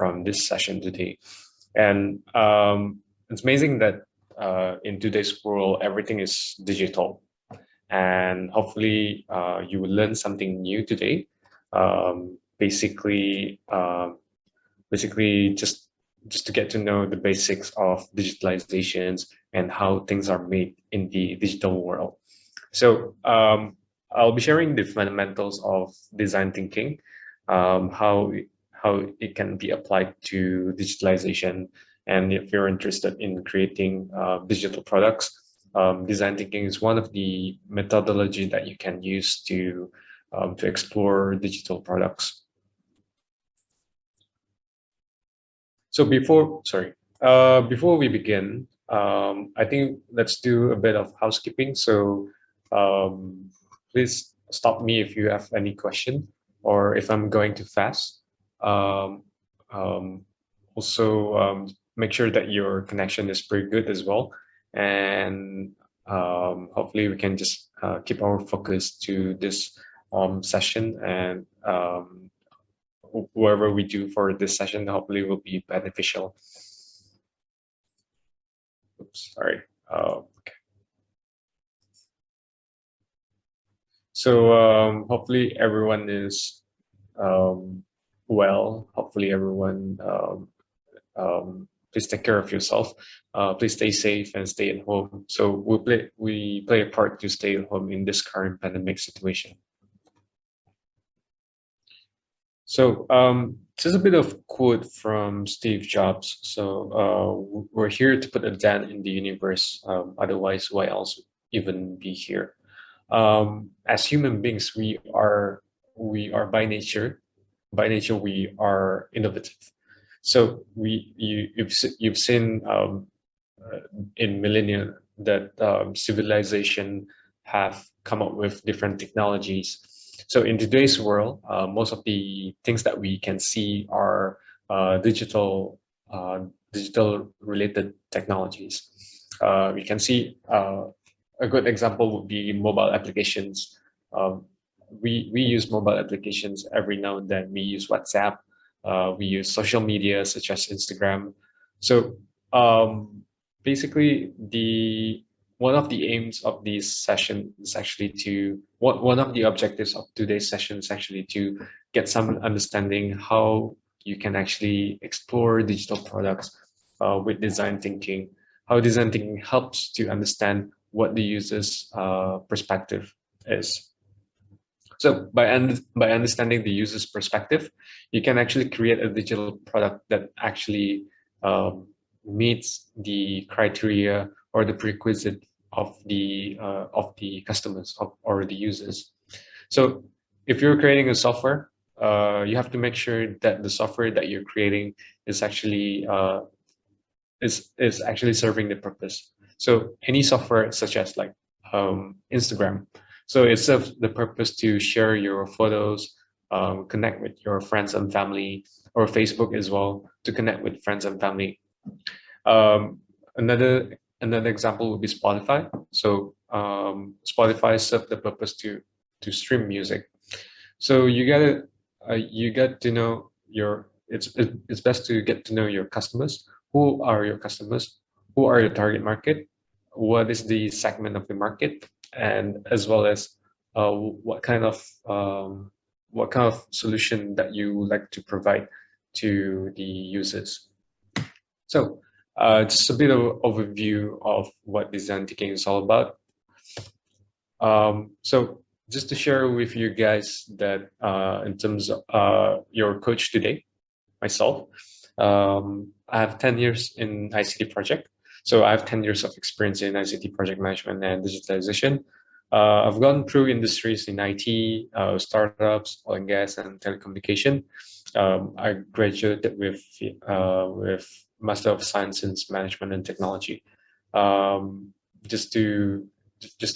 from this session today. And it's amazing that in today's world, everything is digital. And hopefully you will learn something new today. Basically, just to get to know the basics of digitalizations and how things are made in the digital world. So I'll be sharing the fundamentals of design thinking, how it can be applied to digitalization, and if you're interested in creating digital products, design thinking is one of the methodology that you can use to explore digital products. So before we begin, I think let's do a bit of housekeeping. So please stop me if you have any question or if I'm going too fast. Also, make sure that your connection is pretty good as well. And hopefully we can just keep our focus to this session, and whatever we do for this session hopefully will be beneficial. Oops, sorry. Okay. So hopefully everyone is well. Hopefully everyone please take care of yourself. Please stay safe and stay at home. So we play a part to stay at home in this current pandemic situation. So just a bit of quote from Steve Jobs. So we're here to put a dent in the universe. Otherwise, why else even be here? As human beings, we are by nature we are innovative. So you've seen in millennia that civilization have come up with different technologies. So in today's world, most of the things that we can see are digital related technologies. We can see a good example would be mobile applications. We use mobile applications every now and then. We use WhatsApp. We use social media such as Instagram. So basically, one of the aims of this session is actually one of the objectives of today's session is actually to get some understanding how you can actually explore digital products with design thinking, how design thinking helps to understand what the user's perspective is. So by understanding the user's perspective, you can actually create a digital product that actually meets the criteria or the prerequisite of the customers or the users. So if you're creating a software, you have to make sure that the software that you're creating is actually serving the purpose. So any software such as like Instagram, so it serves the purpose to share your photos, connect with your friends and family, or Facebook as well to connect with friends and family. Another example would be Spotify. So Spotify serves the purpose to stream music. So you get to know it's best to get to know your customers. Who are your customers? Who are your target market? What is the segment of the market? And as well as what kind of solution that you would like to provide to the users. So just a bit of overview of what design thinking is all about. So just to share with you guys that in terms of your coach today, myself, I have 10 years in ICT project. So I have 10 years of experience in ICT project management and digitalization. I've gone through industries in IT, startups, oil and gas, and telecommunication. I graduated with Master of Science in Management and Technology. Just to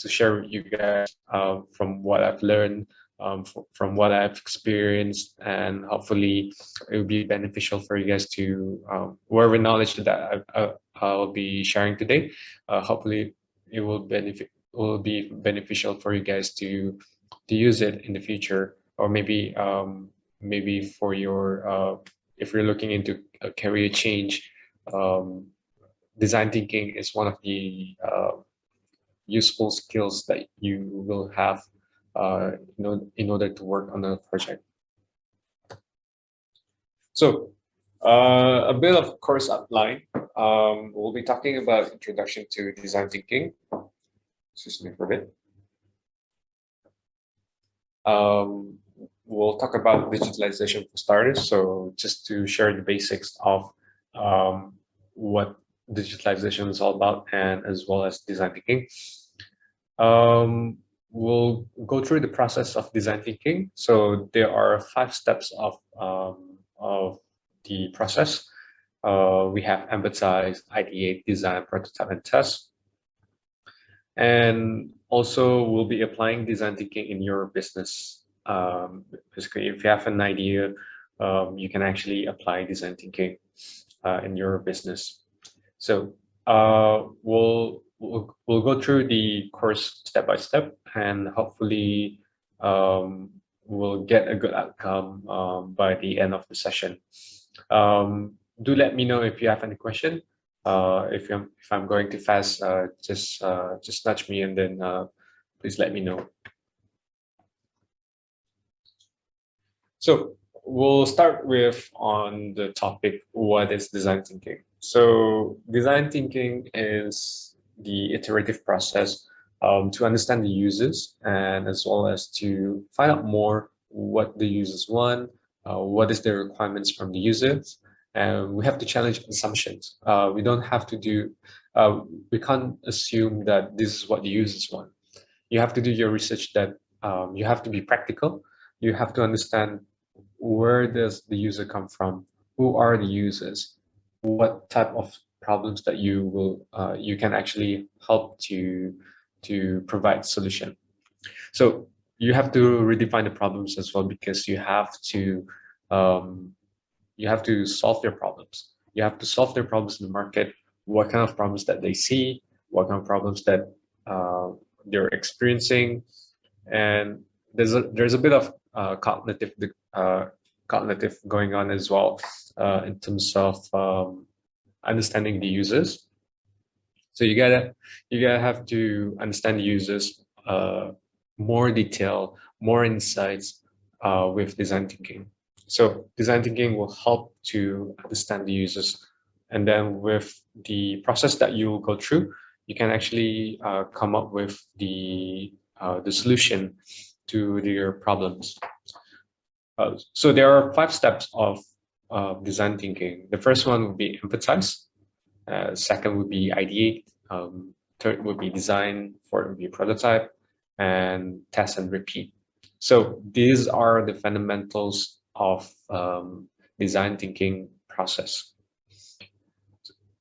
share with you guys from what I've learned, from what I've experienced, and hopefully it will be beneficial for you guys to whatever knowledge that I'll be sharing today. Hopefully it will be beneficial for you guys to use it in the future, or maybe for your if you're looking into a career change, design thinking is one of the useful skills that you will have in order to work on a project. So a bit of course outline. We'll be talking about introduction to design thinking. Excuse me for a bit. We'll talk about digitalization for starters. So just to share the basics of what digitalization is all about, and as well as design thinking. We'll go through the process of design thinking. So there are 5 steps of the process. We have empathize, ideate, design, prototype, and test. And also we'll be applying design thinking in your business. Basically, if you have an idea, you can actually apply design thinking in your business. So we'll go through the course step by step, and hopefully we'll get a good outcome by the end of the session. Do let me know if you have any question. If I'm going too fast, just nudge me, and then please let me know. So we'll start with on the topic, what is design thinking? So design thinking is the iterative process to understand the users, and as well as to find out more what the users want, what is their requirements from the users, and we have to challenge assumptions. We don't have to do, we can't assume that this is what the users want. You have to do your research, that you have to be practical. You have to understand, where does the user come from? Who are the users? What type of problems that you will you can actually help to provide solution. So you have to redefine the problems as well, because you have to solve their problems. You have to solve their problems in the market. What kind of problems that they see? What kind of problems that they're experiencing? And there's a bit of cognitive going on as well in terms of understanding the users. So you gotta have to understand the users more detail, more insights with design thinking. So design thinking will help to understand the users, and then with the process that you will go through, you can actually come up with the solution to their problems. So there are 5 steps of design thinking. The first one would be empathize. Second would be ideate. Third would be design. Fourth would be prototype, and test and repeat. So these are the fundamentals of design thinking process.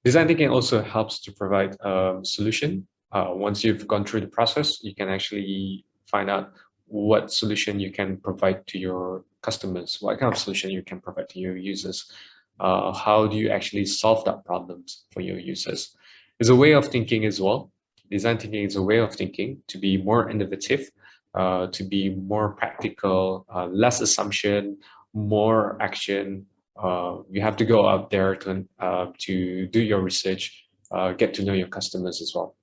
Design thinking also helps to provide a solution. Once you've gone through the process, you can actually find out what solution you can provide to your customers, what kind of solution you can provide to your users. How do you actually solve that problems for your users? It's a way of thinking as well. Design thinking is a way of thinking to be more innovative, to be more practical, less assumption, more action. You have to go out there to do your research, get to know your customers as well.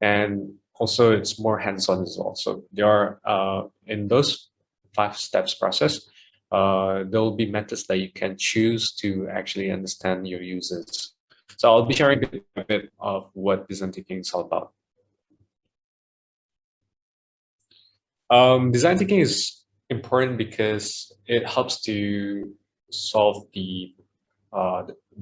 And also it's more hands-on as well. So there are, in those 5 steps process, there will be methods that you can choose to actually understand your users. So I'll be sharing a bit of what design thinking is all about. Design thinking is important because it helps to solve the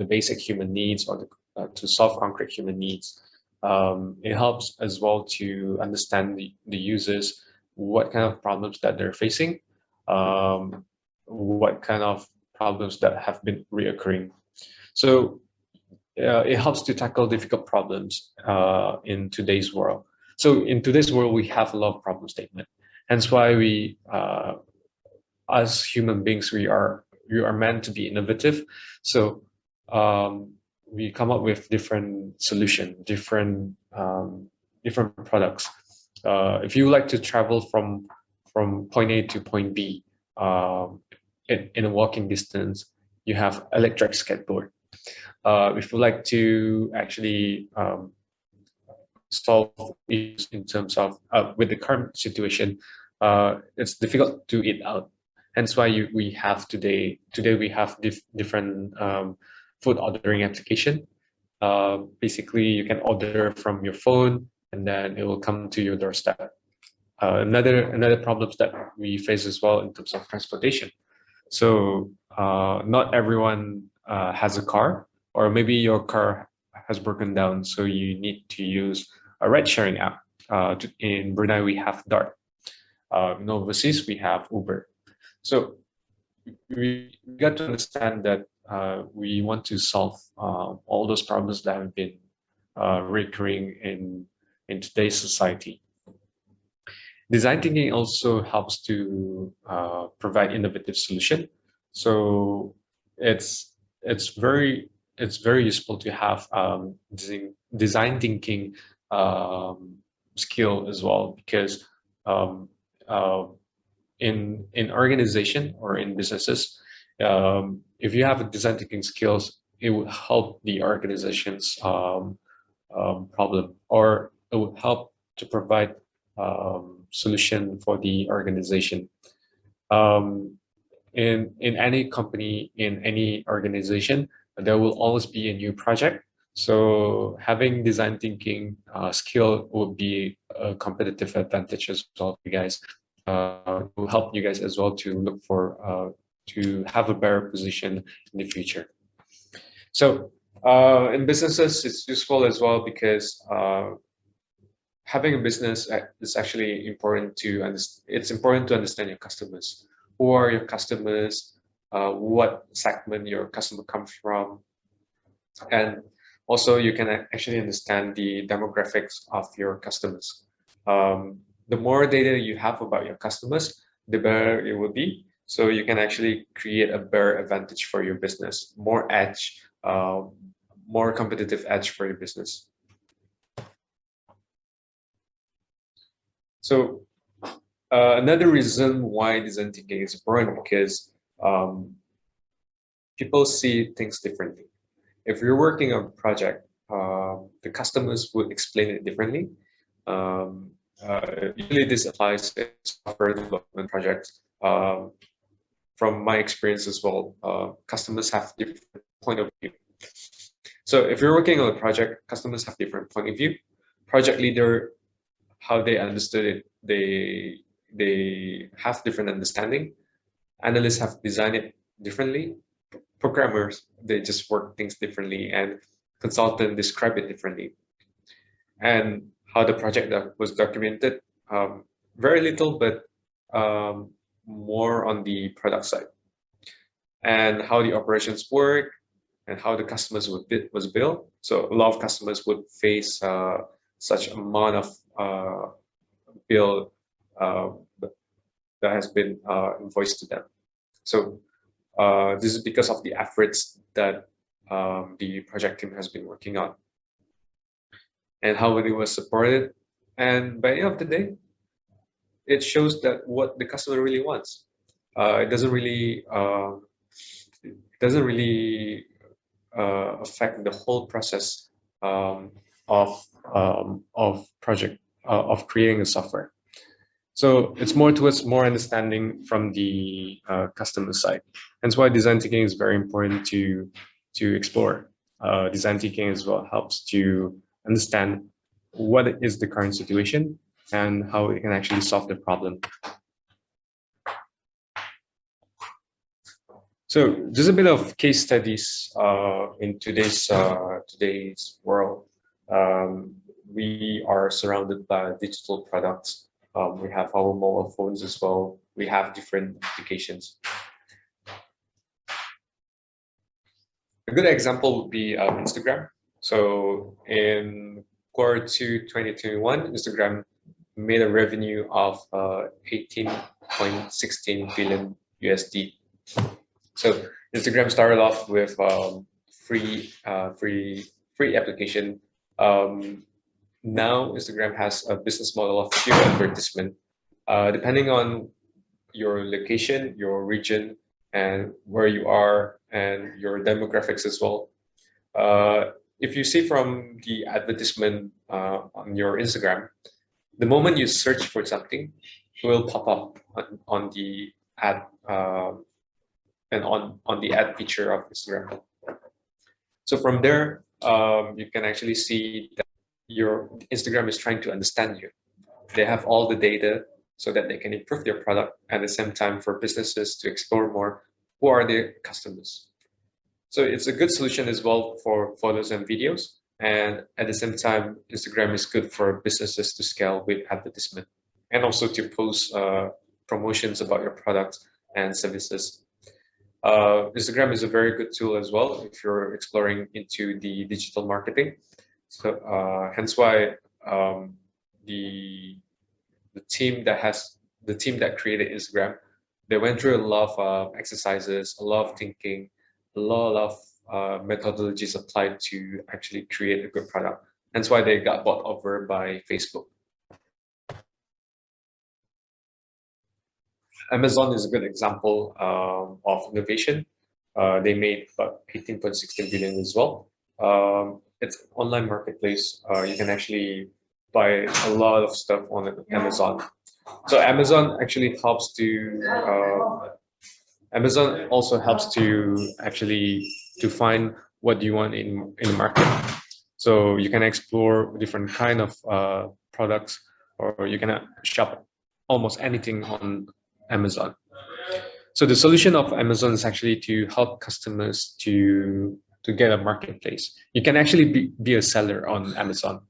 basic human needs, or to solve concrete human needs. It helps as well to understand the users, what kind of problems that they're facing, what kind of problems that have been reoccurring. So it helps to tackle difficult problems in today's world. So in today's world, we have a lot of problem statement. Hence why we, as human beings, we are meant to be innovative. So we come up with different solutions, different products. If you like to travel from point A to point B in a walking distance, you have electric skateboard. If you like to actually solve issues in terms of with the current situation, it's difficult to eat out. Hence why we have today we have different food ordering application. Basically, you can order from your phone and then it will come to your doorstep. Another problem that we face as well in terms of transportation. So not everyone has a car, or maybe your car has broken down, so you need to use a ride-sharing app. In Brunei, we have Dart. In overseas, we have Uber. So we got to understand that we want to solve all those problems that have been recurring in today's society. Design thinking also helps to provide innovative solution. So it's very useful to have design thinking skill as well, because in organization or in businesses, if you have design thinking skills, it will help the organization's problem, or it will help to provide solution for the organization. In any company, in any organization, there will always be a new project. So having design thinking skill will be a competitive advantage as well for you guys. Will help you guys as well to look for to have a better position in the future. So in businesses, it's useful as well because having a business is actually important to understand. It's important to understand your customers. Who are your customers? What segment your customer comes from? And also you can actually understand the demographics of your customers. The more data you have about your customers, the better it will be. So you can actually create a better advantage for your business, more edge, more competitive edge for your business. So another reason why design thinking is important, because people see things differently. If you're working on a project, the customers would explain it differently. Usually this applies in software development projects. From my experience as well, customers have different point of view. So if you're working on a project, customers have different point of view. Project leader, how they understood it, they have different understanding. Analysts have designed it differently. Programmers, they just work things differently, and consultant describe it differently. And how the project was documented, very little, but more on the product side. And how the operations work, and how the customers was built. So a lot of customers would face such amount of bill that has been invoiced to them. So this is because of the efforts that the project team has been working on, and how it was supported. And by the end of the day, it shows that what the customer really wants. It doesn't really affect the whole process of project of creating a software. So it's more towards more understanding from the customer side. Hence why design thinking is very important to explore. Design thinking as well helps to understand what is the current situation and how it can actually solve the problem. So just a bit of case studies in today's world. We are surrounded by digital products. We have our mobile phones as well. We have different applications. A good example would be Instagram. So in Q2 2021, Instagram made a revenue of 18.16 billion USD. So Instagram started off with free application. Now Instagram has a business model of pure advertisement. Depending on your location, your region, and where you are and your demographics as well. If you see from the advertisement on your Instagram, the moment you search for something, it will pop up on the ad and on the ad feature of Instagram. So from there, you can actually see that your Instagram is trying to understand you. They have all the data so that they can improve their product, at the same time for businesses to explore more who are their customers. So it's a good solution as well for photos and videos. And at the same time, Instagram is good for businesses to scale with advertisement and also to post promotions about your products and services. Instagram is a very good tool as well if you're exploring into the digital marketing. So hence why the team that created Instagram, they went through a lot of exercises, a lot of thinking, a lot of methodologies applied to actually create a good product. Hence why they got bought over by Facebook. Amazon is a good example of innovation. They made about 18.16 billion as well. It's an online marketplace. You can actually buy a lot of stuff on Amazon. So Amazon also helps to actually to find what you want in the market. So you can explore different kind of products, or you can shop almost anything on Amazon. So the solution of Amazon is actually to help customers to get a marketplace. You can actually be a seller on Amazon.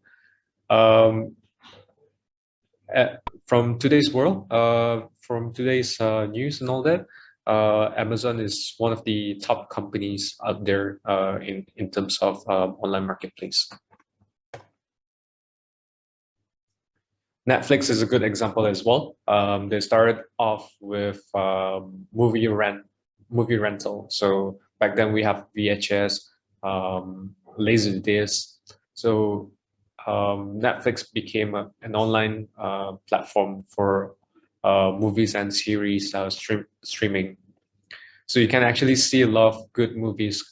From today's world, from today's news and all that, Amazon is one of the top companies out there in terms of online marketplace. Netflix is a good example as well. They started off with movie rental. So back then we have VHS, Laserdisc. So Netflix became an online platform for movies and series streaming. So you can actually see a lot of good movies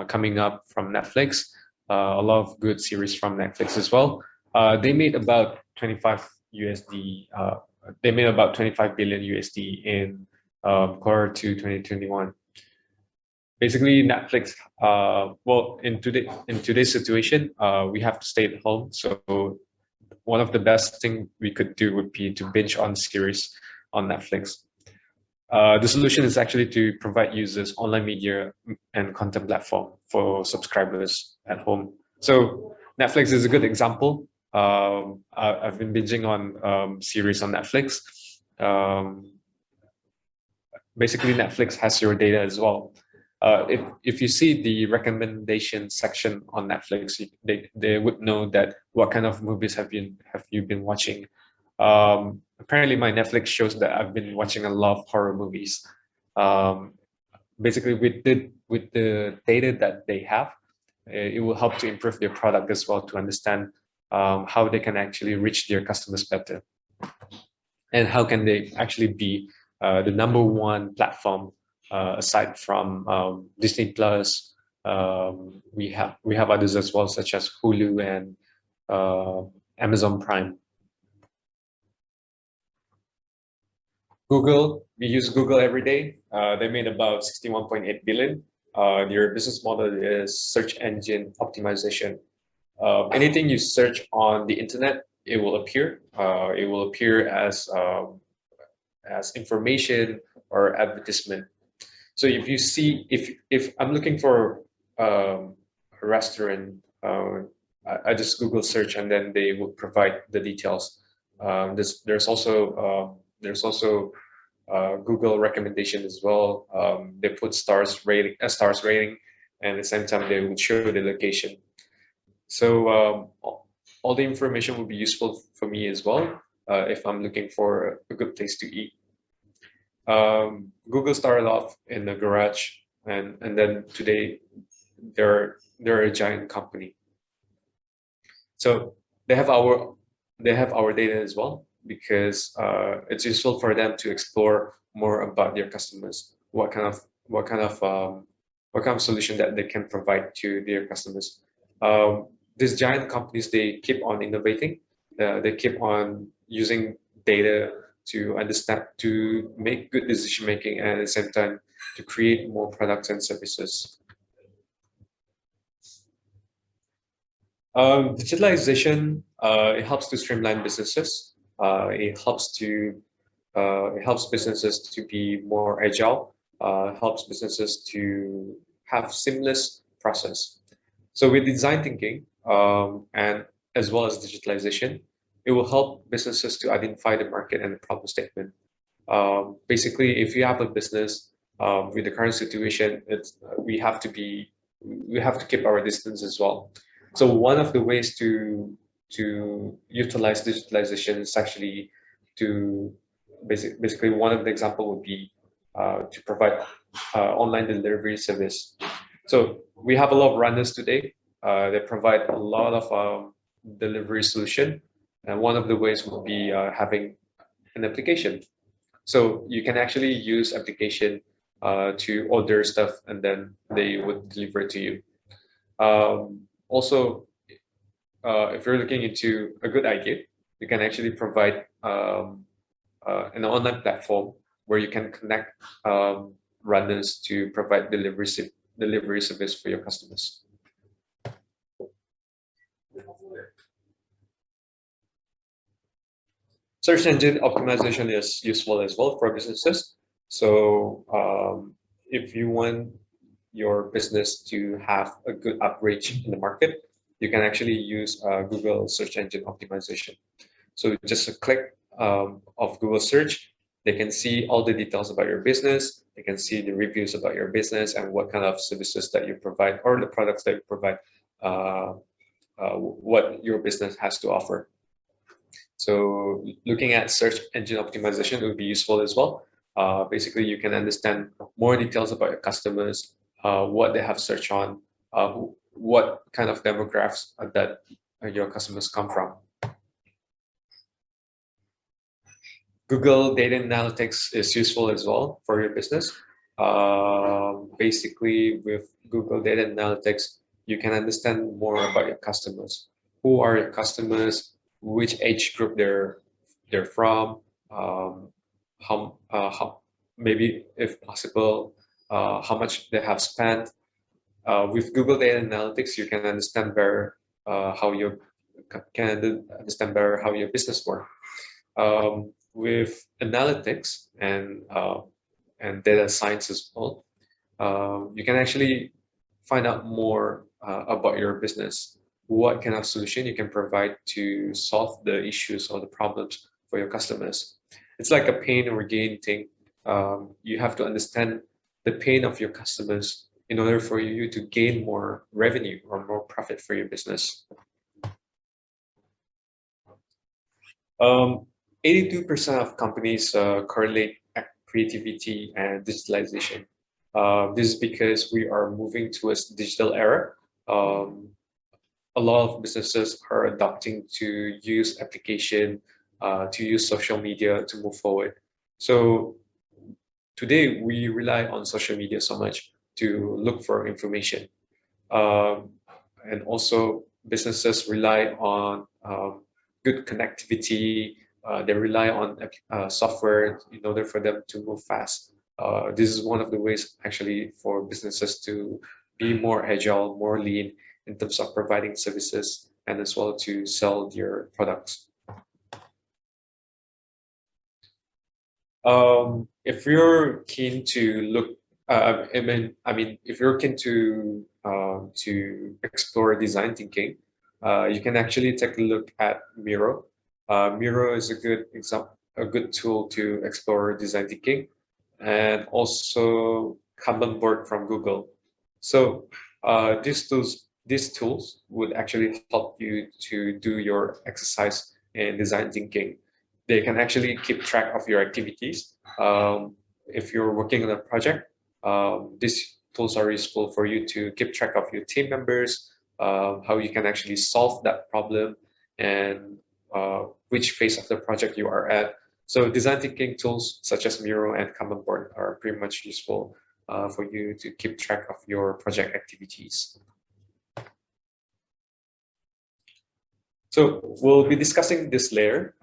coming up from Netflix, a lot of good series from Netflix as well. They made about 25 USD. They made about 25 billion USD in quarter 2 2021. Basically, Netflix. Well, in today's situation, we have to stay at home. So one of the best thing we could do would be to binge on series on Netflix. The solution is actually to provide users online media and content platform for subscribers at home. So Netflix is a good example. I've been binging on series on Netflix. Basically, Netflix has your data as well. If you see the recommendation section on Netflix, they would know that what kind of movies have you been watching. Apparently, my Netflix shows that I've been watching a lot of horror movies. Basically, with the data that they have, it will help to improve their product as well, to understand how they can actually reach their customers better, and how can they actually be the #1 platform aside from Disney Plus. We have others as well, such as Hulu and Amazon Prime. Google, we use Google every day. They made about 61.8 billion. Their business model is search engine optimization. Anything you search on the internet, it will appear. It will appear as information or advertisement. So if you see, if I'm looking for a restaurant, I just Google search and then they will provide the details. There's also Google recommendation as well. They put stars rating, and at the same time they will show the location. So all the information will be useful for me as well if I'm looking for a good place to eat. Google started off in a garage, and then today they're a giant company. So they have our data as well, because it's useful for them to explore more about their customers, what kind of what kind of solution that they can provide to their customers. These giant companies, they keep on innovating. They keep on using data to understand, to make good decision making, and at the same time to create more products and services. Digitalization, it helps to streamline businesses. It helps businesses to be more agile. Helps businesses to have seamless process. So with design thinking and as well as digitalization, it will help businesses to identify the market and the problem statement. Basically, if you have a business with the current situation, we have to keep our distance as well. So one of the ways to utilize digitalization is actually to basically one of the example would be to provide online delivery service. So we have a lot of runners today. They provide a lot of delivery solution, and one of the ways would be having an application. So you can actually use application to order stuff, and then they would deliver it to you. Also, if you're looking into a good idea, you can actually provide an online platform where you can connect runners to provide delivery service for your customers. Search engine optimization is useful as well for businesses. So if you want your business to have a good outreach in the market, you can actually use Google search engine optimization. So just a click of Google search, they can see all the details about your business. They can see the reviews about your business and what kind of services that you provide or the products that you provide, what your business has to offer. So looking at search engine optimization would be useful as well. Basically, you can understand more details about your customers, what they have searched on, what kind of demographics that your customers come from. Google data analytics is useful as well for your business. Basically, with Google data analytics, you can understand more about your customers. Who are your customers? Which age group they're from? How maybe if possible, how much they have spent. With Google data analytics, you can understand better how your business works. With analytics and data science as well, you can actually find out more about your business. What kind of solution you can provide to solve the issues or the problems for your customers. It's like a pain or gain thing. You have to understand the pain of your customers in order for you to gain more revenue or more profit for your business. 82% of companies correlate creativity and digitalization. This is because we are moving towards the digital era. A lot of businesses are adopting to use application, to use social media to move forward. So today we rely on social media so much to look for information. And also businesses rely on good connectivity. They rely on software in order for them to move fast. This is one of the ways actually for businesses to be more agile, more lean in terms of providing services and as well to sell their products. If you're keen to look, if you're keen to explore design thinking, you can actually take a look at Miro. Miro is a good example, a good tool to explore design thinking, and also Kanban board from Google. So these tools would actually help you to do your exercise in design thinking. They can actually keep track of your activities. If you're working on a project, these tools are useful for you to keep track of your team members, how you can actually solve that problem, and which phase of the project you are at. So design thinking tools such as Miro and Kanban board are pretty much useful for you to keep track of your project activities. So we'll be discussing this layer.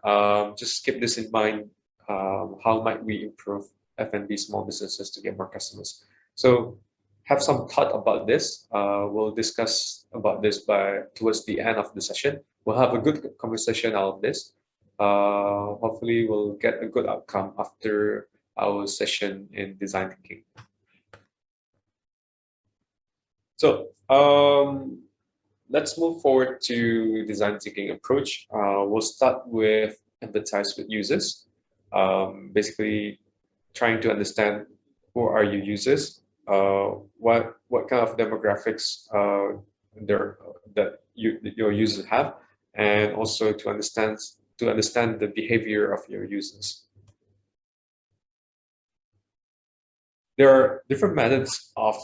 Just keep this in mind. How might we improve F&B small businesses to get more customers? So have some thought about this. We'll discuss about this towards the end of the session. We'll have a good conversation out of this. Hopefully we'll get a good outcome after our session in design thinking. So let's move forward to design thinking approach. We'll start with empathize with users. Basically trying to understand who are your users, what kind of demographics that your users have, and also to understand the behavior of your users. There are different methods of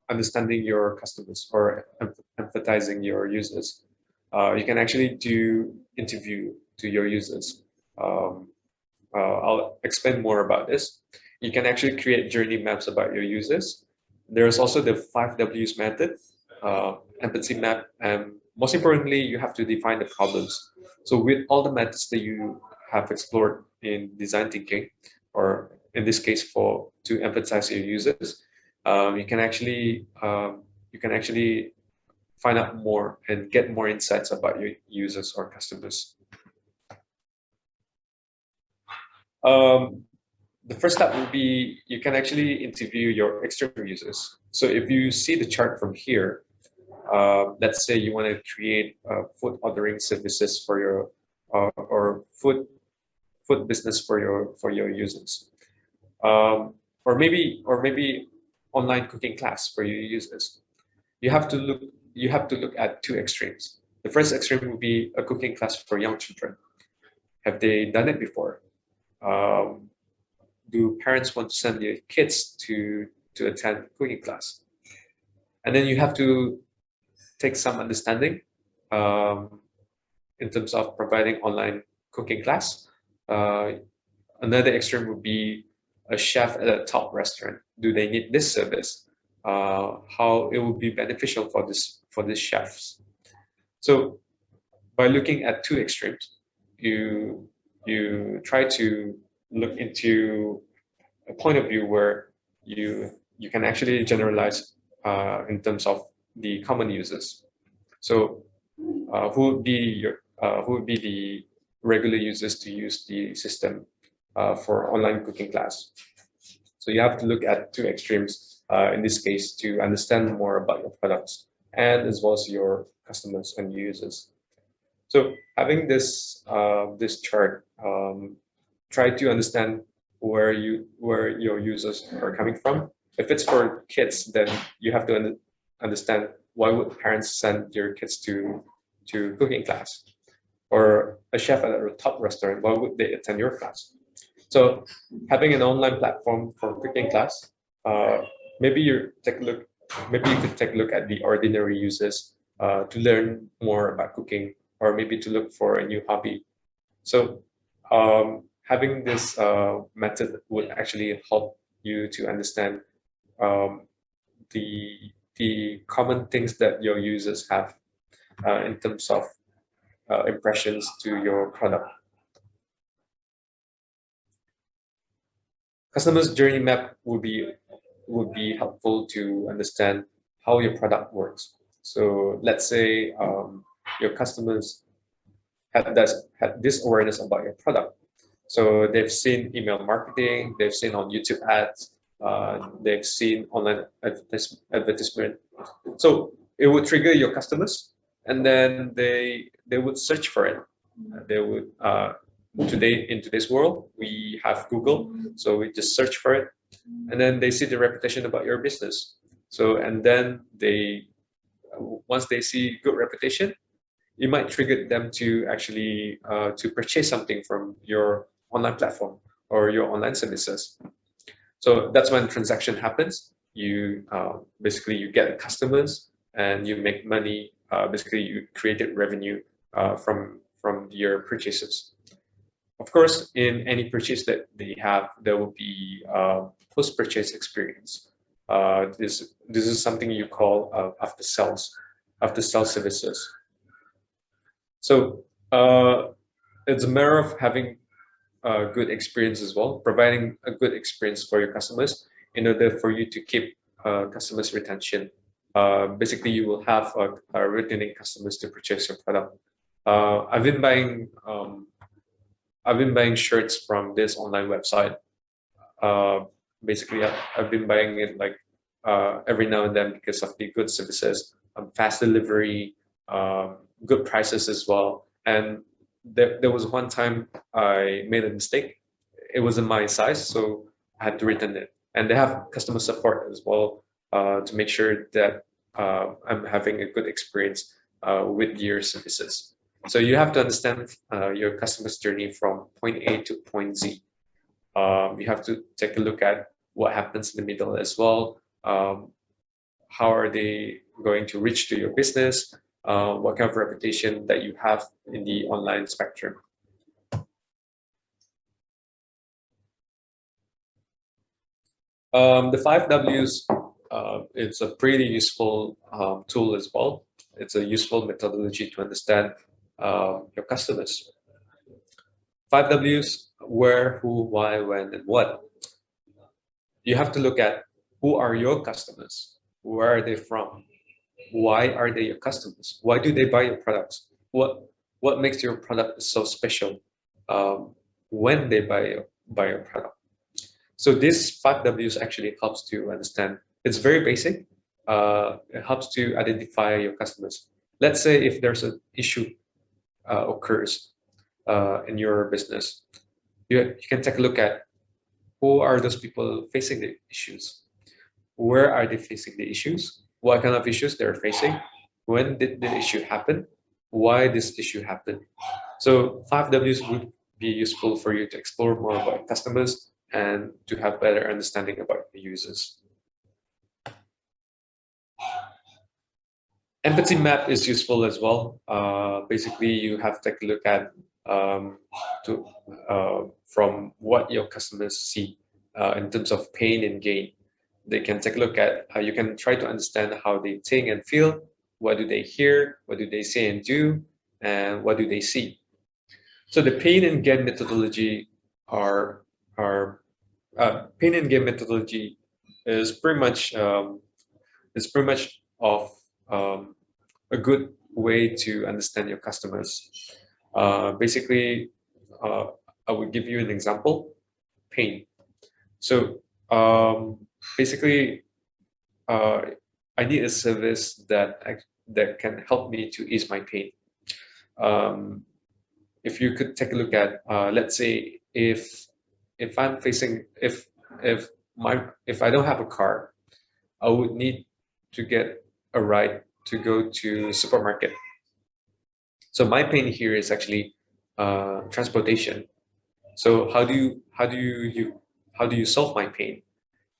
understanding your customers or empathizing your users. You can actually do interview to your users. I'll explain more about this. You can actually create journey maps about your users. There's also the 5Ws method, empathy map, and most importantly, you have to define the problems. So with all the methods that you have explored in design thinking, or in this case, to empathize your users, you can actually find out more and get more insights about your users or customers. The first step would be you can actually interview your external users. So if you see the chart from here, let's say you want to create food ordering services for your or food business for your users, or maybe online cooking class for your users. You have to look at two extremes. The first extreme would be a cooking class for young children. Have they done it before? Do parents want to send their kids to attend cooking class? And then you have to take some understanding in terms of providing online cooking class. Another extreme would be a chef at a top restaurant. Do they need this service? How it would be beneficial for these chefs. So by looking at two extremes, you try to look into a point of view where you can actually generalize in terms of the common users. So who would be the regular users to use the system for online cooking class? So you have to look at two extremes in this case to understand more about your products and as well as your customers and users. So having this chart, try to understand where your users are coming from. If it's for kids, then you have to understand why would parents send your kids to cooking class, or a chef at a top restaurant, why would they attend your class? So having an online platform for cooking class, maybe you could take a look at the ordinary users to learn more about cooking, or maybe to look for a new hobby. So having this method would actually help you to understand the common things that your users have in terms of impressions to your product. Customer's journey map would be helpful to understand how your product works. So let's say your customers had this awareness about your product. So they've seen email marketing, they've seen on YouTube ads, they've seen online advertisement. So it would trigger your customers, and then they would search for it. They would in today's world we have Google, so we just search for it, and then they see the reputation about your business. So and then once they see good reputation, it might trigger them to actually to purchase something from your online platform or your online services. So that's when transaction happens. You basically you get customers and you make money. Basically, you created revenue from your purchases. Of course, in any purchase that they have, there will be post-purchase experience. This is something you call after sales services. So it's a matter of having a good experience as well, providing a good experience for your customers in order for you to keep customers retention. Basically, you will have returning customers to purchase your product. I've been buying shirts from this online website. Basically, I've been buying it like every now and then because of the good services, fast delivery, good prices as well. And there was one time I made a mistake. It wasn't my size, so I had to return it. And they have customer support as well to make sure that I'm having a good experience with your services. So you have to understand your customer's journey from point A to point Z. You have to take a look at what happens in the middle as well. How are they going to reach to your business? What kind of reputation that you have in the online spectrum. The 5Ws, it's a pretty useful tool as well. It's a useful methodology to understand your customers. 5Ws, where, who, why, when, and what. You have to look at who are your customers, where are they from, why are they your customers, why do they buy your products, what makes your product so special when they buy your product. So this 5Ws actually helps to understand. It's very basic. It helps to identify your customers. Let's say if there's an issue occurs in your business, you can take a look at who are those people facing the issues, where are they facing the issues, what kind of issues they're facing, when did the issue happen, why this issue happened. So 5Ws would be useful for you to explore more about customers and to have better understanding about the users. Empathy map is useful as well. Basically, you have to take a look at from what your customers see in terms of pain and gain. They can take a look at, you can try to understand how they think and feel, what do they hear, what do they say and do, and what do they see. So the pain and gain methodology pain and gain methodology is pretty much of a good way to understand your customers. Basically, I will give you an example. Pain. So basically, I need a service that can help me to ease my pain. If you could take a look at, let's say, if I'm facing, if I don't have a car, I would need to get a ride to go to supermarket. So my pain here is actually transportation. So how do you solve my pain?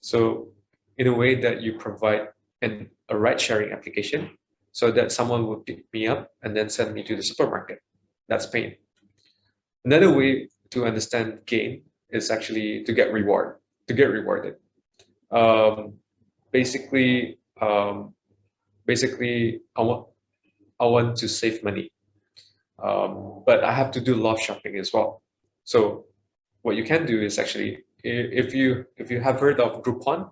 So in a way that you provide a ride sharing application so that someone will pick me up and then send me to the supermarket. That's pain. Another way to understand gain is actually to get rewarded. Basically, I want to save money, but I have to do a lot of shopping as well. So what you can do is actually, if you have heard of Groupon,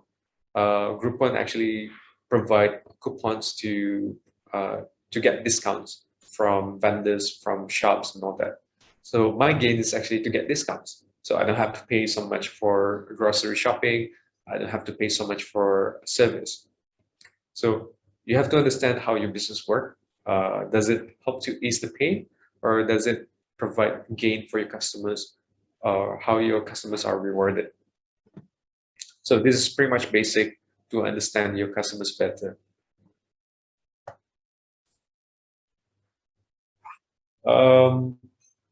Groupon actually provide coupons to get discounts from vendors, from shops, and all that. So my gain is actually to get discounts. So I don't have to pay so much for grocery shopping. I don't have to pay so much for service. So you have to understand how your business works. Does it help to ease the pain, or does it provide gain for your customers, or how your customers are rewarded? So this is pretty much basic to understand your customers better.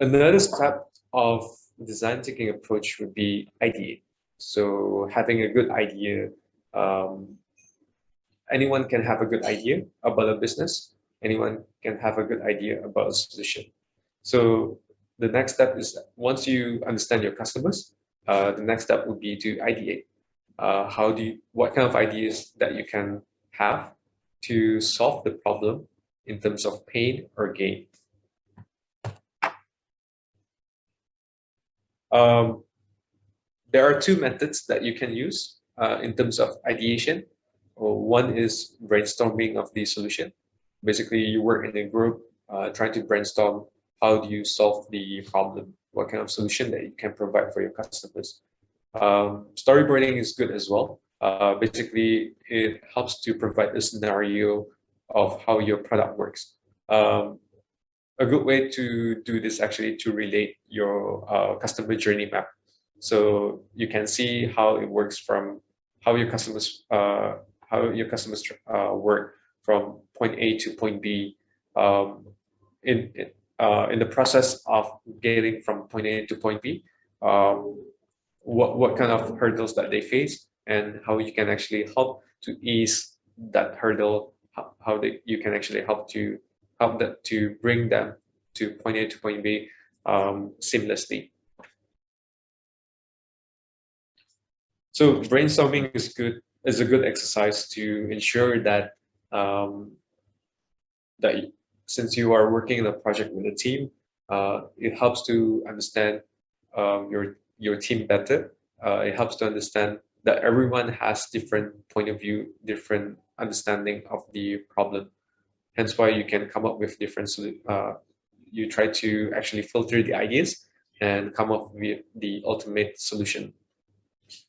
Another step of design thinking approach would be idea. So having a good idea, anyone can have a good idea about a business. Anyone can have a good idea about a solution. So the next step is once you understand your customers, the next step would be to ideate. What kind of ideas that you can have to solve the problem in terms of pain or gain. There are two methods that you can use in terms of ideation. One is brainstorming of the solution. Basically, you work in a group trying to brainstorm how do you solve the problem, what kind of solution that you can provide for your customers. Storyboarding is good as well. Basically, it helps to provide a scenario of how your product works. A good way to do this actually to relate your customer journey map. So you can see how it works from how your customers work from point A to point B. In the process of getting from point A to point B, what kind of hurdles that they face and how you can actually help to ease that hurdle, you can actually help that to bring them to point A to point B seamlessly. So brainstorming is a good exercise to ensure that since you are working in a project with a team, it helps to understand your team better. It helps to understand that everyone has different point of view, different understanding of the problem. Hence why you can come up with different you try to actually filter the ideas and come up with the ultimate solution.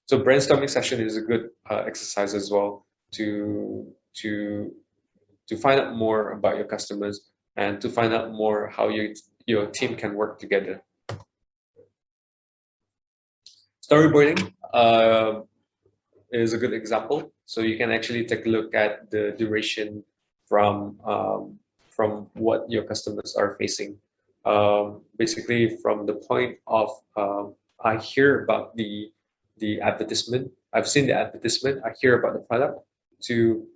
So brainstorming session is a good exercise as well to find out more about your customers and to find out more how your team can work together. Storyboarding is a good example. So you can actually take a look at the duration from what your customers are facing. Basically, from the point of I hear about the advertisement, I've seen the advertisement, I hear about the product, to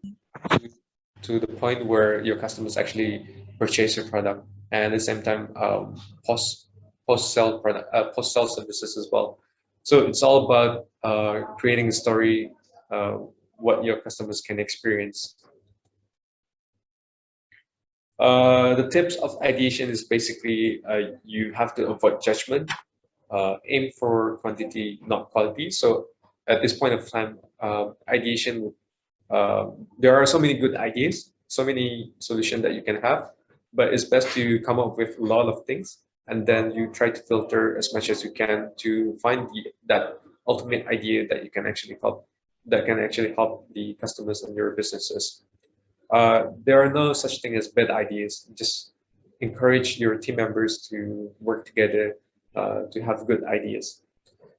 the point where your customers actually purchase your product, and at the same time post sell services as well. So it's all about creating a story, what your customers can experience. The tips of ideation is basically you have to avoid judgment, aim for quantity, not quality. So at this point of time, ideation, there are so many good ideas, so many solutions that you can have, but it's best to come up with a lot of things, and then you try to filter as much as you can to find that ultimate idea that you can actually help, that can actually help the customers and your businesses. There are no such thing as bad ideas. Just encourage your team members to work together to have good ideas.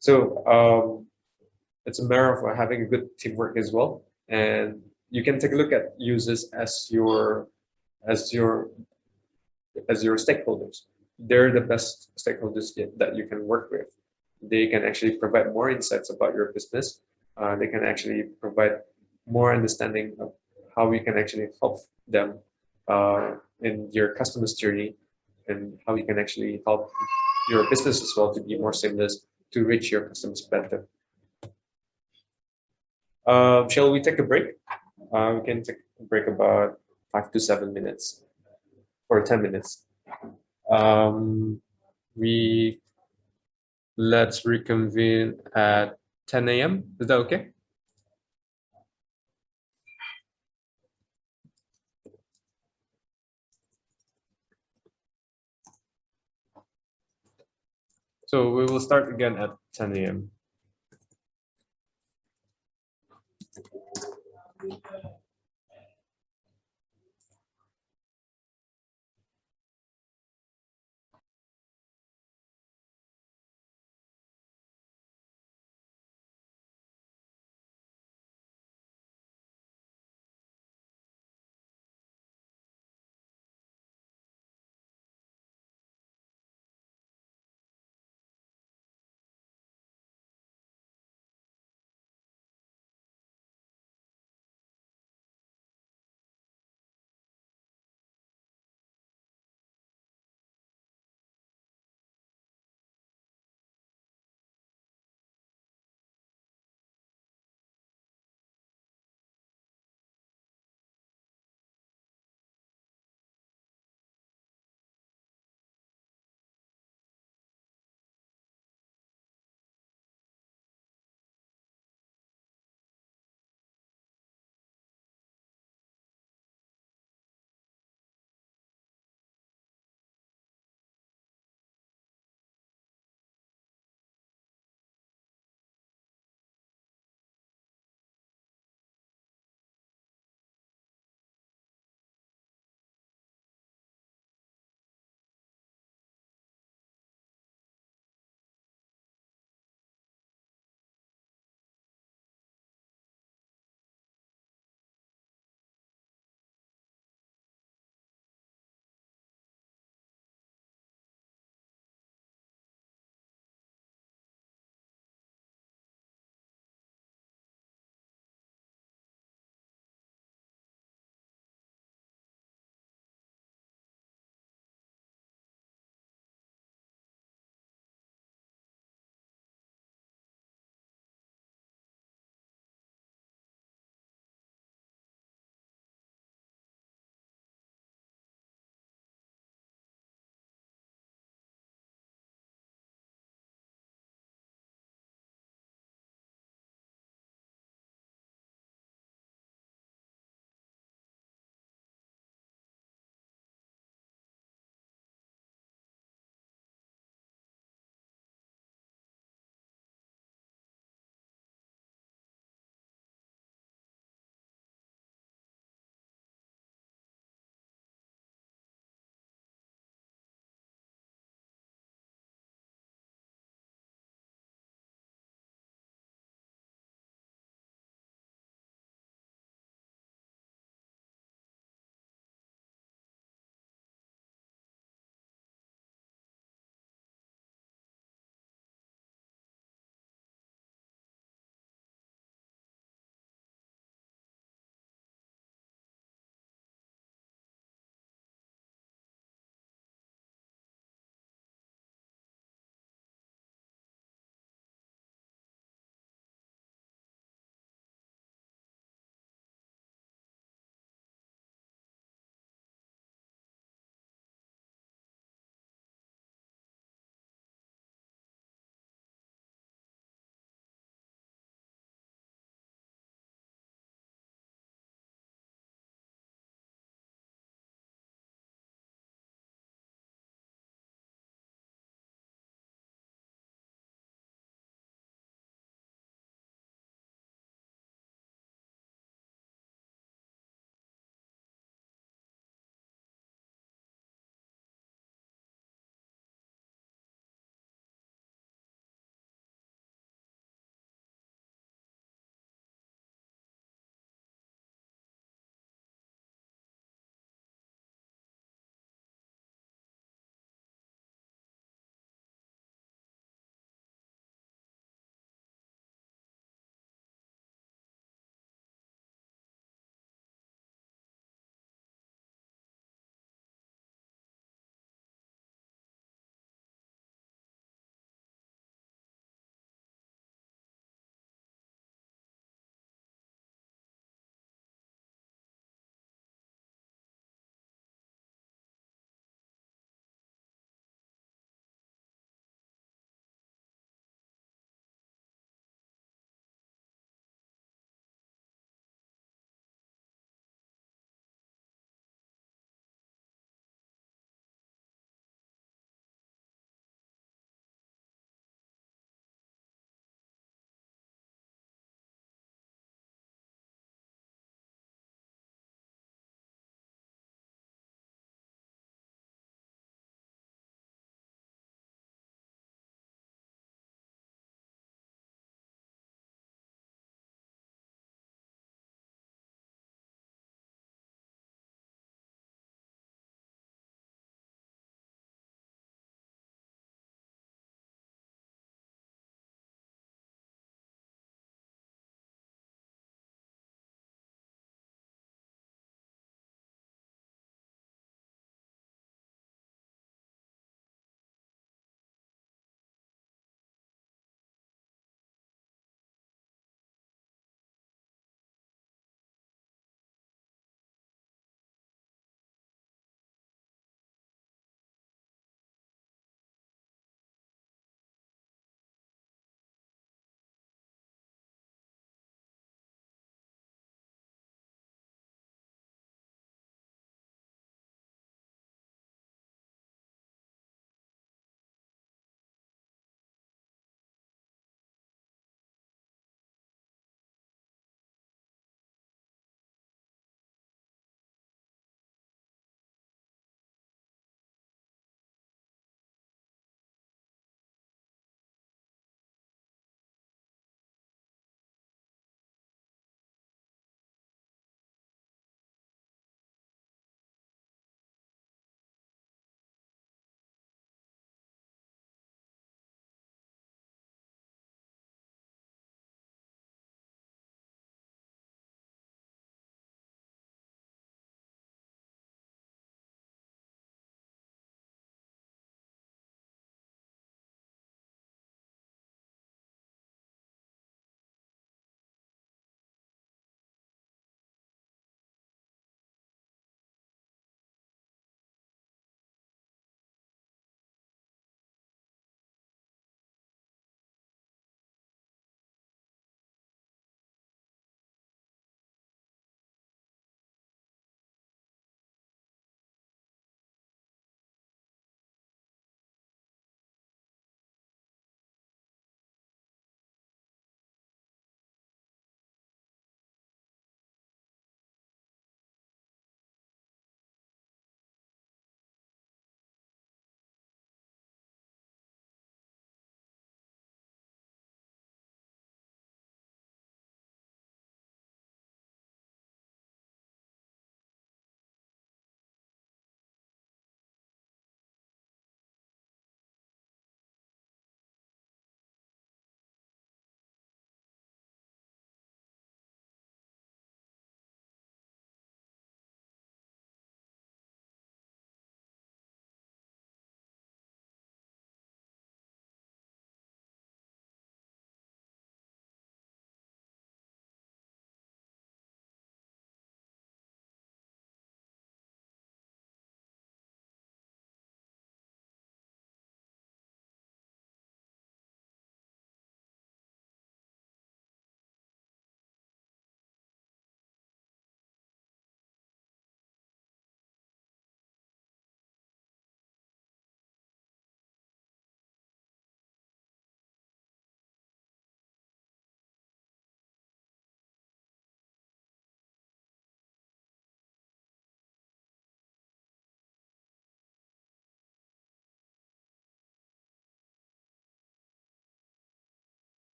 So it's a matter of having a good teamwork as well. And you can take a look at users as your stakeholders. They're the best stakeholders that you can work with. They can actually provide more insights about your business. They can actually provide more understanding of how we can actually help them in your customer's journey, and how you can actually help your business as well to be more seamless to reach your customers better. Shall we take a break? We can take a break about 5 to 7 minutes or 10 minutes. Let's reconvene at 10 a.m. Is that okay? So we will start again at 10 a.m.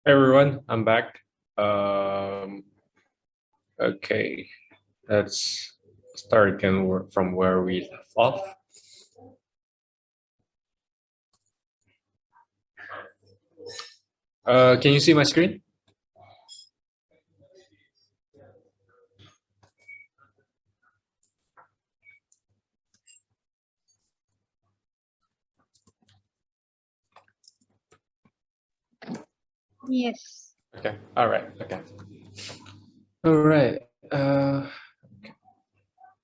Hey everyone, I'm back. Okay, let's start again from where we left off. Can you see my screen? Yes. Okay, all right, okay. All right,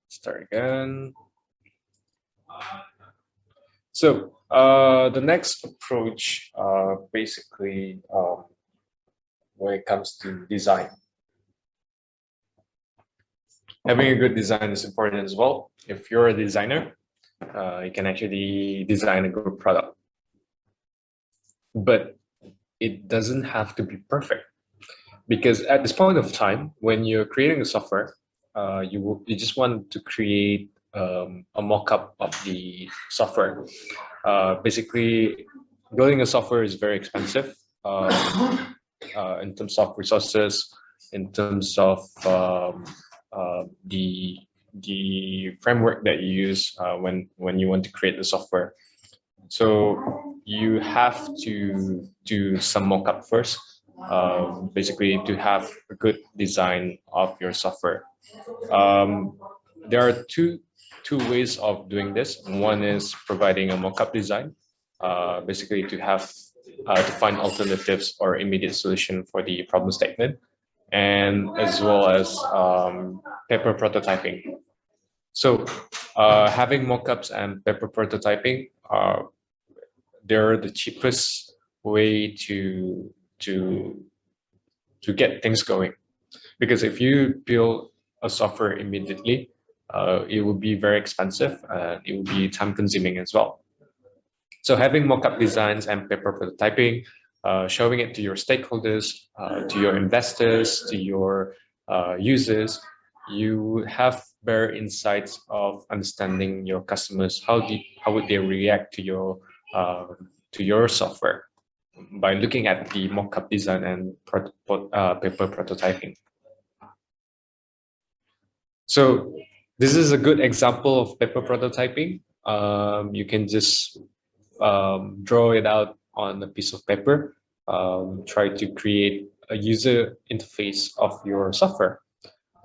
start again. So the next approach, basically, when it comes to design, having a good design is important as well. If you're a designer, you can actually design a good product, but it doesn't have to be perfect. Because at this point of time, when you're creating a software, you just want to create a mock-up of the software. Basically, building a software is very expensive in terms of resources, in terms of the framework that you use when you want to create the software. So you have to do some mock-up first, basically to have a good design of your software. There are two ways of doing this. One is providing a mock-up design, basically to find alternatives or immediate solution for the problem statement, and as well as paper prototyping. So having mockups and paper prototyping, they're the cheapest way to to get things going. Because if you build a software immediately, it will be very expensive and it will be time consuming as well. So having mock-up designs and paper prototyping, showing it to your stakeholders, to your investors, to your users, you have better insights of understanding your customers. How would they react to your software by looking at the mock-up design and paper prototyping. So this is a good example of paper prototyping. You can just draw it out on a piece of paper, try to create a user interface of your software.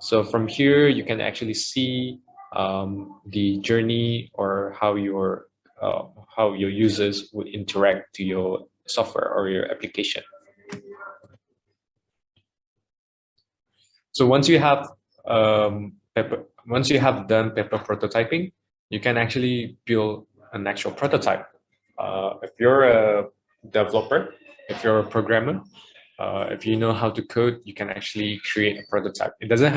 So from here, you can actually see the journey or how your users would interact to your software or your application. So once you have done paper prototyping, you can actually build an actual prototype. If you're a developer, if you're a programmer, if you know how to code, you can actually create a prototype. It doesn't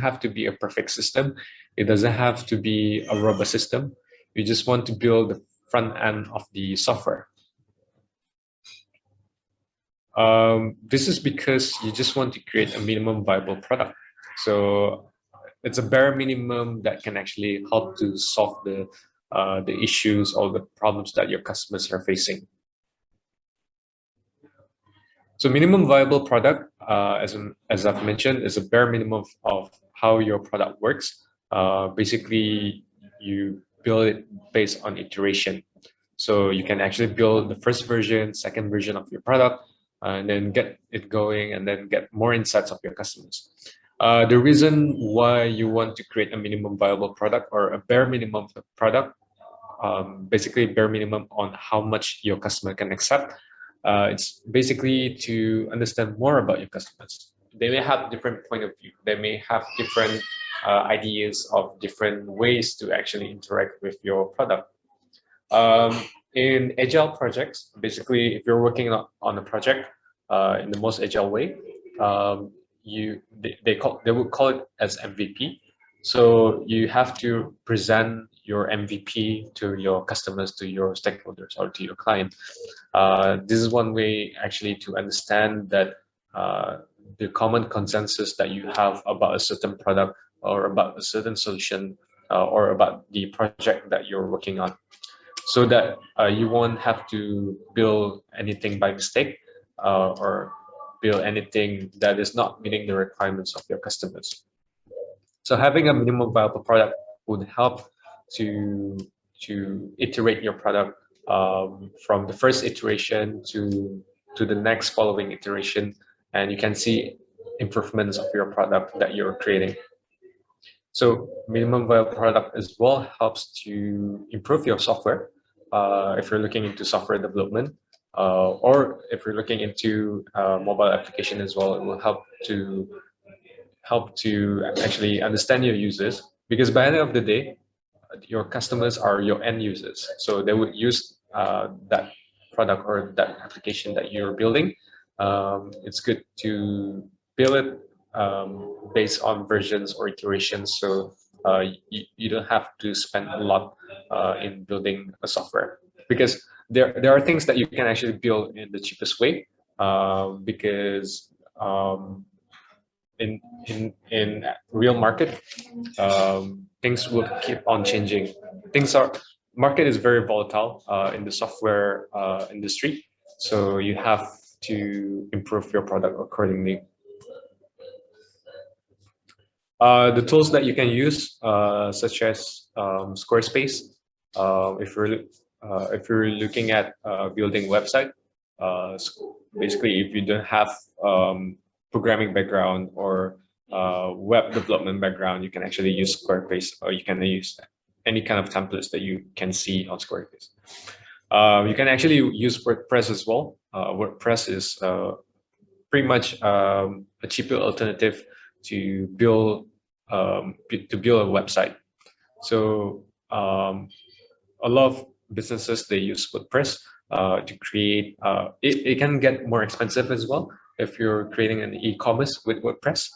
have to be a perfect system. It doesn't have to be a robust system. You just want to build the front end of the software. This is because you just want to create a minimum viable product. So it's a bare minimum that can actually help to solve the issues or the problems that your customers are facing. So minimum viable product, as I've mentioned, is a bare minimum of how your product works. Basically, you build it based on iteration. So you can actually build the first version, second version of your product, and then get it going and then get more insights of your customers. The reason why you want to create a minimum viable product or a bare minimum product, basically bare minimum on how much your customer can accept, it's basically to understand more about your customers. They may have different point of view. They may have different ideas of different ways to actually interact with your product. In agile projects, basically, if you're working on a project in the most agile way, they would call it as MVP. So you have to present your MVP to your customers, to your stakeholders, or to your client. This is one way actually to understand that the common consensus that you have about a certain product or about a certain solution or about the project that you're working on, so that you won't have to build anything by mistake. or build anything that is not meeting the requirements of your customers. So having a minimum viable product would help to iterate your product from the first iteration to the next following iteration, and you can see improvements of your product that you're creating. So minimum viable product as well helps to improve your software. If you're looking into software development, or if you're looking into mobile application as well, it will help to actually understand your users, because by the end of the day, your customers are your end users. So they would use that product or that application that you're building. It's good to build it based on versions or iterations. So you don't have to spend a lot in building a software, because there are things that you can actually build in the cheapest way, because in real market, things will keep on changing. Market is very volatile in the software industry, so you have to improve your product accordingly. The tools that you can use, such as Squarespace, if you're looking at building website, basically if you don't have programming background or web development background, you can actually use Squarespace, or you can use any kind of templates that you can see on Squarespace. You can actually use WordPress as well. WordPress is pretty much a cheaper alternative to build a website. So a lot of businesses, they use WordPress to create. It can get more expensive as well if you're creating an e-commerce with WordPress,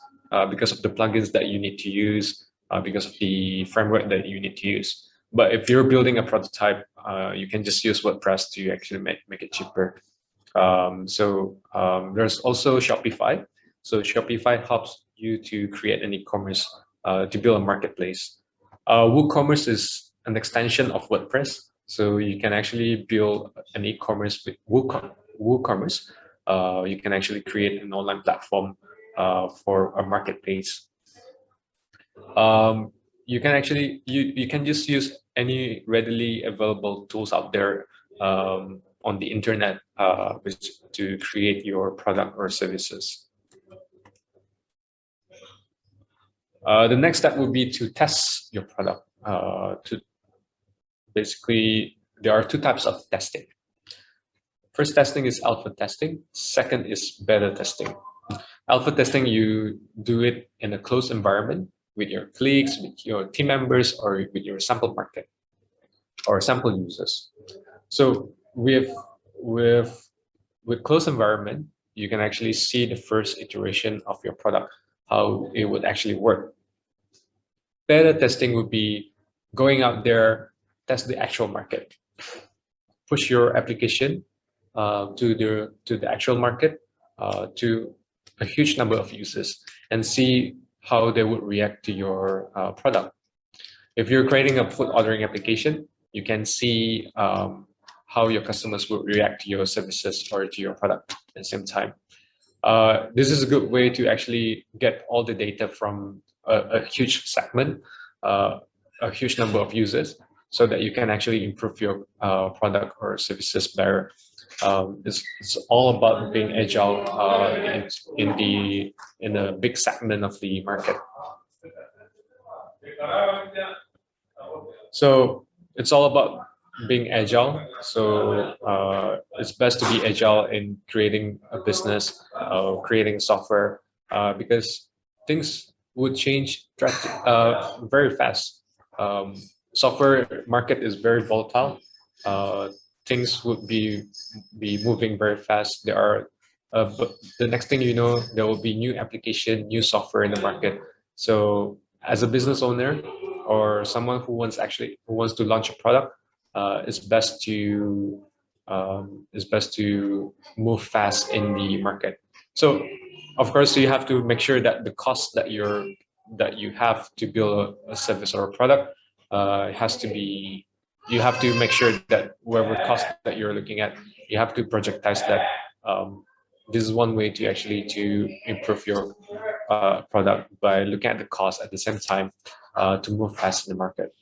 because of the plugins that you need to use, because of the framework that you need to use. But if you're building a prototype, you can just use WordPress to actually make it cheaper. There's also Shopify. So Shopify helps you to create an e-commerce, to build a marketplace. WooCommerce is an extension of WordPress. So you can actually build an e-commerce with WooCommerce. You can actually create an online platform for a marketplace. You can actually you can just use any readily available tools out there on the internet to create your product or services. The next step would be to test your product. Basically, there are two types of testing. First testing is alpha testing. Second is beta testing. Alpha testing, you do it in a closed environment with your colleagues, with your team members, or with your sample market or sample users. So with closed environment, you can actually see the first iteration of your product, how it would actually work. Beta testing would be going out there, test the actual market, push your application to the actual market, to a huge number of users, and see how they would react to your product. If you're creating a food ordering application, you can see how your customers would react to your services or to your product at the same time. This is a good way to actually get all the data from a huge segment, a huge number of users, so that you can actually improve your product or services better. It's all about being agile in a big segment of the market. So it's all about being agile. So it's best to be agile in creating a business, creating software, because things would change very fast. Software market is very volatile. Things would be moving very fast. There are, but the next thing you know, there will be new application, new software in the market. So as a business owner or someone who wants to launch a product, it's best to move fast in the market. So of course you have to make sure that the cost that you have to build a service or a product has to be. You have to make sure that whatever cost that you're looking at, you have to projectize that this is one way to actually to improve your product by looking at the cost at the same time to move fast in the market.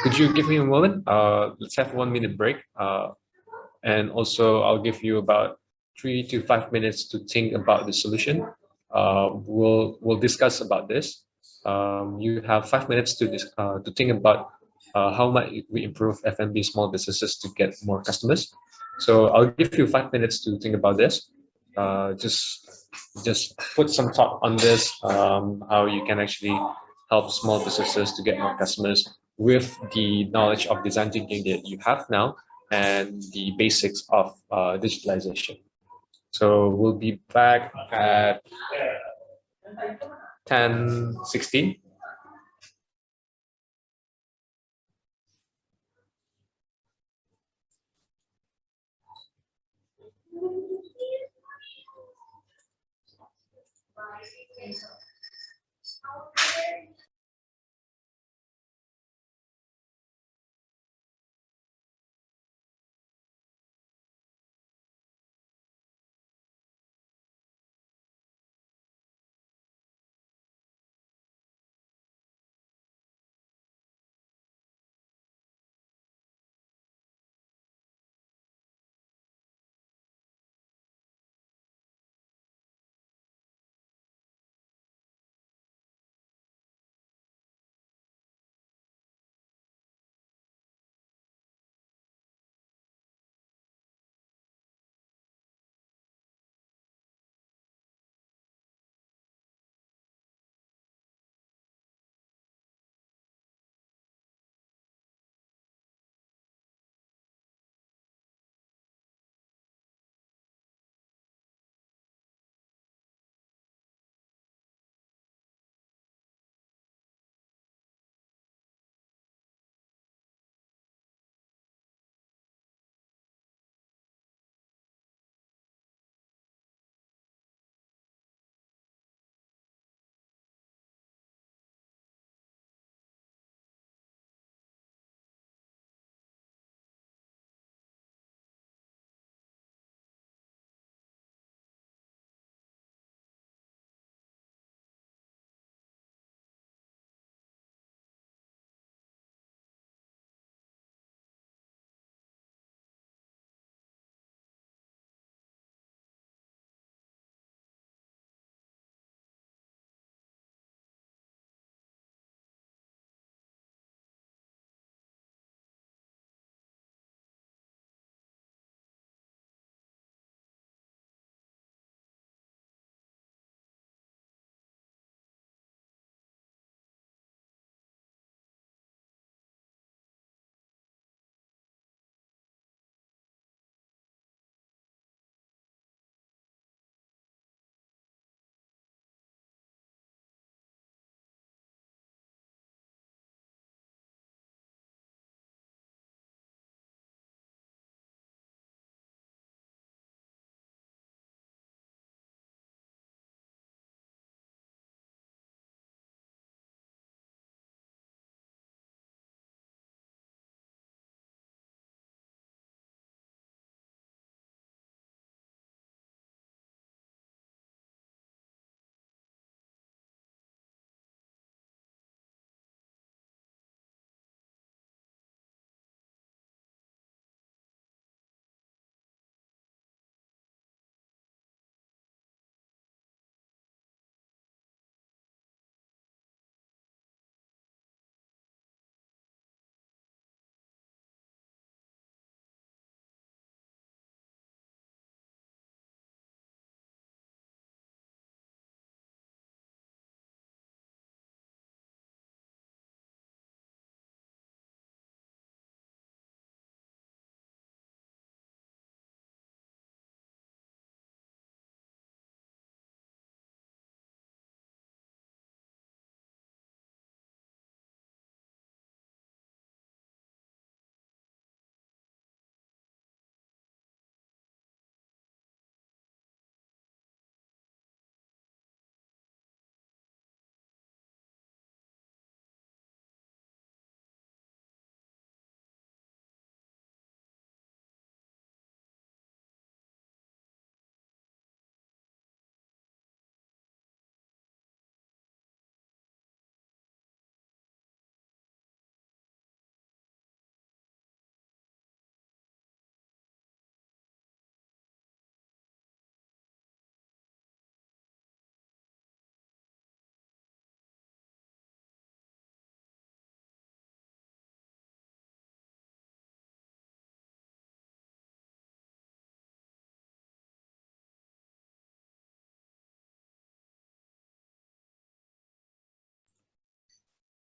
Could you give me a moment? Let's have 1 minute break. And also I'll give you about 3 to 5 minutes to think about the solution. We'll discuss about this. You have 5 minutes to think about how might we improve F&B small businesses to get more customers. So I'll give you 5 minutes to think about this. Just put some thought on this, how you can actually help small businesses to get more customers with the knowledge of design thinking that you have now and the basics of digitalization. So we'll be back at 10:16.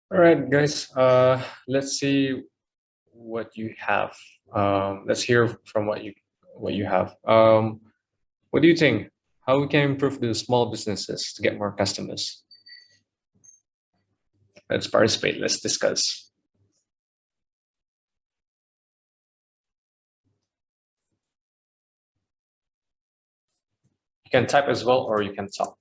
All right, guys. Let's see what you have. Let's hear from what you have. What do you think? How we can improve the small businesses to get more customers? Let's participate. Let's discuss. You can type as well, or you can talk.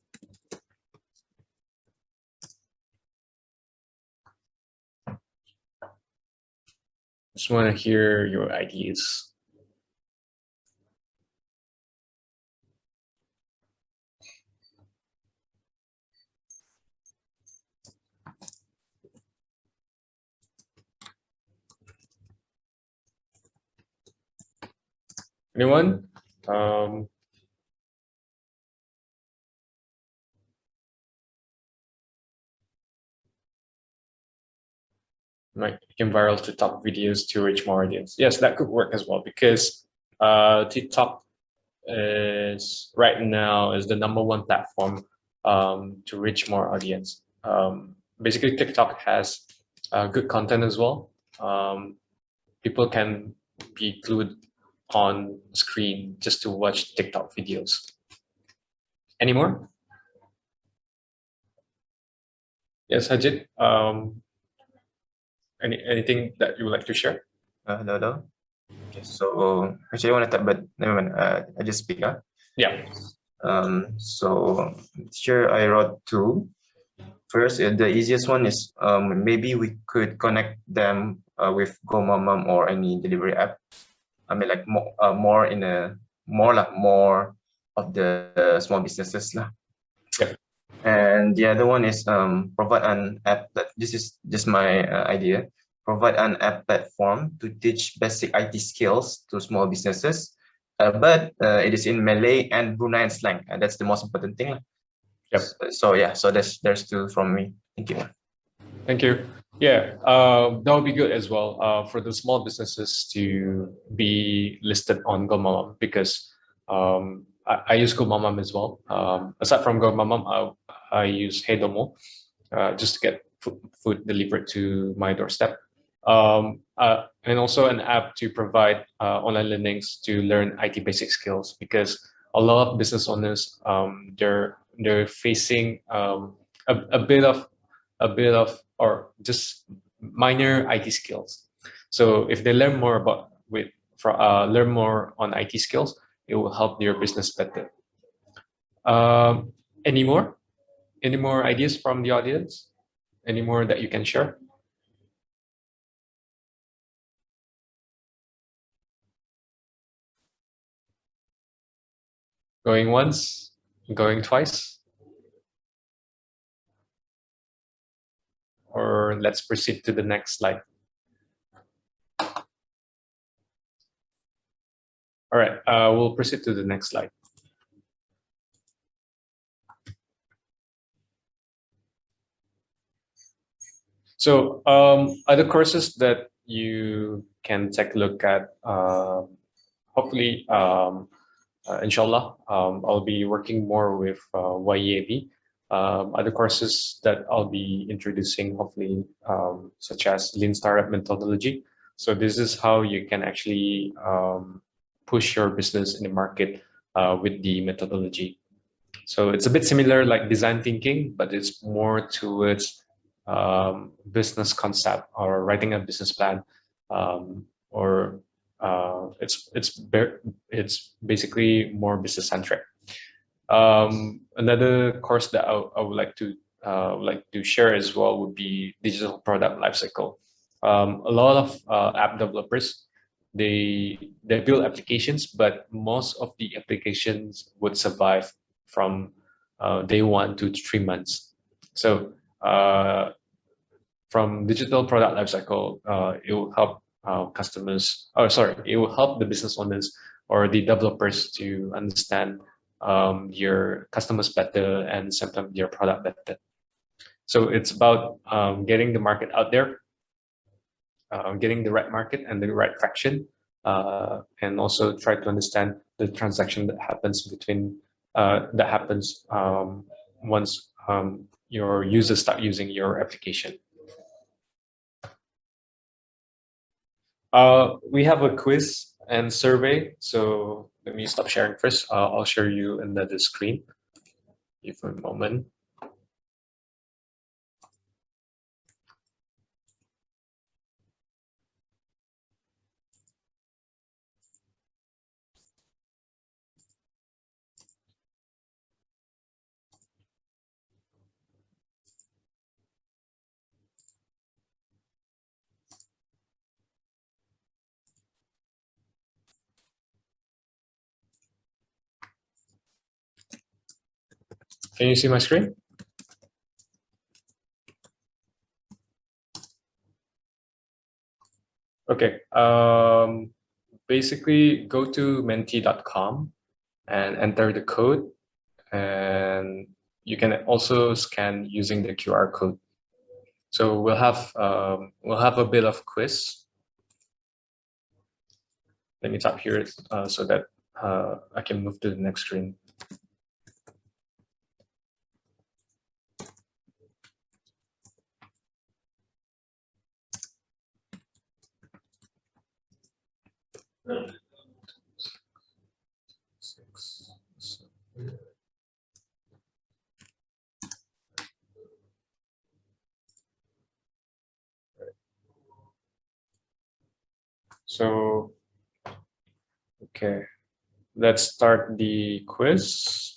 Just want to hear your ideas. Anyone? Making viral TikTok videos to reach more audience. Yes, that could work as well because TikTok is right now is the #1 platform to reach more audience. Basically, TikTok has good content as well. People can be glued on screen just to watch TikTok videos. Any more? Yes, Hajit. Anything that you would like to share? Hello. Okay, so actually I want to talk, but never mind. I just speak. Yeah. So here I wrote two. First, the easiest one is maybe we could connect them with GoMamam or any delivery app. I mean, like more of the small businesses lah. Yeah. And the other one is provide an app that this is just my idea. Provide an app platform to teach basic IT skills to small businesses, but it is in Malay and Bruneian slang. That's the most important thing. Yep. So yeah, so there's two from me. Thank you. Thank you. Yeah, that would be good as well for the small businesses to be listed on GoMamam because I use GoMamam as well. Aside from GoMamam, I use Heidomo just to get food delivered to my doorstep. And also an app to provide online learnings to learn IT basic skills because a lot of business owners they're facing a bit of or just minor IT skills. So if they learn more learn more on IT skills, it will help their business better. Um, any more? Any more ideas from the audience? Any more that you can share? Going once, going twice? Or let's proceed to the next slide. All right, we'll proceed to the next slide. So other courses that you can take a look at, hopefully, inshallah, I'll be working more with YEAB. Other courses that I'll be introducing, hopefully, such as Lean Startup methodology. So this is how you can actually push your business in the market with the methodology. So it's a bit similar like design thinking, but it's more towards business concept or writing a business plan, or it's basically more business centric. Another course that I would like to share as well would be digital product lifecycle. A lot of app developers they build applications, but most of the applications would survive from day 1 to 3 months. So from digital product lifecycle, it will help customers, it will help the business owners or the developers to understand your customers better and sometimes your product better. So it's about getting the market out there, getting the right market and the right traction, and also try to understand the transaction that happens once your users start using your application. We have a quiz and survey. So let me stop sharing first. I'll share you in the screen. Give me a moment. Can you see my screen? Okay. Basically, go to menti.com and enter the code, and you can also scan using the QR code. So we'll have a bit of quiz. Let me tap here so that I can move to the next screen. So, okay, let's start the quiz.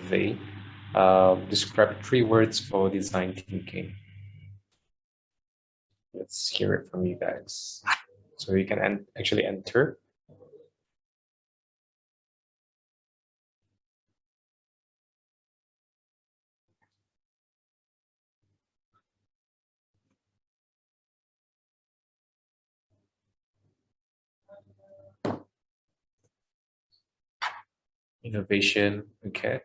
convey. Describe 3 words for design thinking. Let's hear it from you guys. So you can actually enter. Innovation, okay.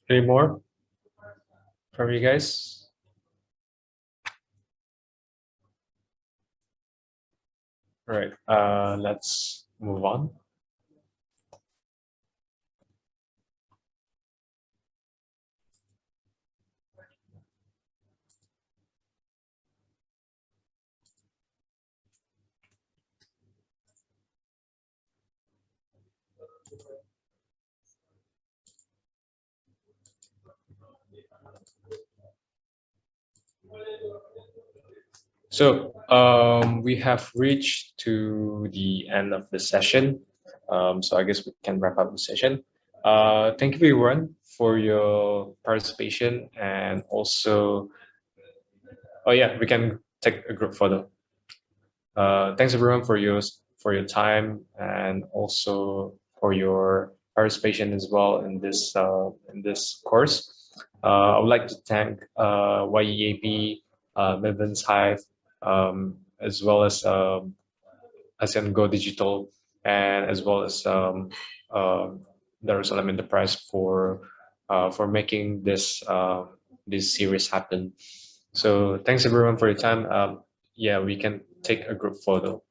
Any more from you guys? All right, let's move on. So we have reached to the end of the session. So I guess we can wrap up the session. Thank you everyone for your participation, and also, oh yeah, we can take a group photo. Thanks everyone for your time, and also for your participation as well in this course. I would like to thank YEAB, Midlands Hive, as well as ASEAN Go Digital, and as well as Darussalam Enterprise for making this series happen. So thanks everyone for your time. Yeah, we can take a group photo.